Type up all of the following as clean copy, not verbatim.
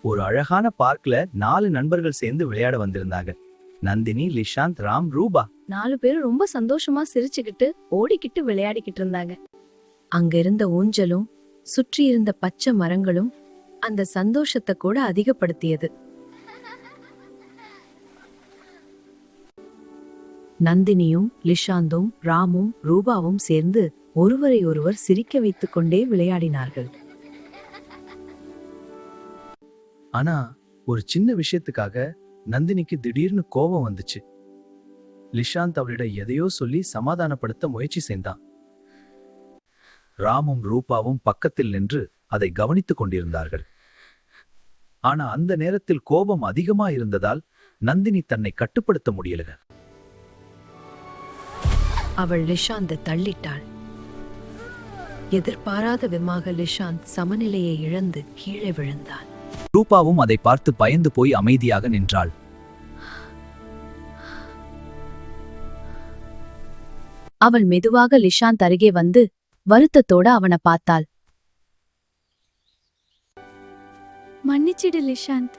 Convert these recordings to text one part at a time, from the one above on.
ஒரு அழகான பார்க்ல 4 நண்பர்கள் சேர்ந்து விளையாட வந்திருந்தாங்க. நந்தினி, லிஷாந்த், ராம், ரூபா. 4 பேரும் ரொம்ப சந்தோஷமா சிரிச்சுக்கிட்டு ஓடிக்கிட்டு விளையாடிக்கிட்டு இருந்தாங்க. அங்க இருந்த ஊஞ்சலும் சுற்றி இருந்த பச்சை மரங்களும் அந்த சந்தோஷத்தை கூட அதிகப்படுத்தியது. நந்தினியும் லிஷாந்தும் ராமும் ரூபாவும் சேர்ந்து ஒருவரை ஒருவர் சிரிக்க வைத்துக் கொண்டே விளையாடினார்கள். ஆனா ஒரு சின்ன விஷயத்துக்காக நந்தினிக்கு திடீர்னு கோபம் வந்துச்சு. லிஷாந்த் அவளிடம் எதையோ சொல்லி சமாதானப்படுத்த முயற்சி செய்தான். ராமும் ரூபாவும் பக்கத்தில் நின்று அதை கவனித்துக் கொண்டிருந்தார்கள். ஆனா அந்த நேரத்தில் கோபம் அதிகமா இருந்ததால் நந்தினி தன்னை கட்டுப்படுத்த முடியல. அவள் லிஷாந்தை தள்ளிட்டாள். எதிர்பாராத விதமாக லிஷாந்த் சமநிலையை இழந்து கீழே விழுந்தான். ரூபாவும் அதை பார்த்து பயந்து போய் அமைதியாக நின்றாள். அவள் மெதுவாக லிஷாந்த் அருகே வந்து வருத்தத்தோட அவனை பார்த்தாள். மன்னிச்சிடு லிஷாந்த்.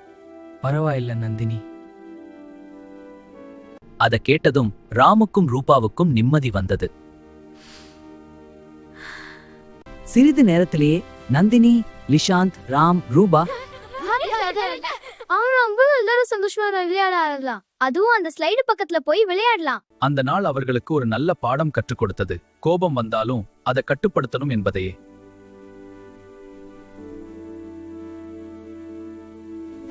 பரவாயில்ல நந்தினி. அதை கேட்டதும் ராமுக்கும் ரூபாவுக்கும் நிம்மதி வந்தது. சிறிது நேரத்திலேயே நந்தினி, லிஷாந்த், ராம், ரூபா எல்லாரும் சந்தோஷமா விளையாடலாம். அதுவும் அந்த ஸ்லைடு பக்கத்துல போய் விளையாடலாம். அந்த நாள் அவர்களுக்கு ஒரு நல்ல பாடம் கற்றுக் கொடுத்தது. கோபம் வந்தாலும் அதை கட்டுப்படுத்தணும் என்பதையே.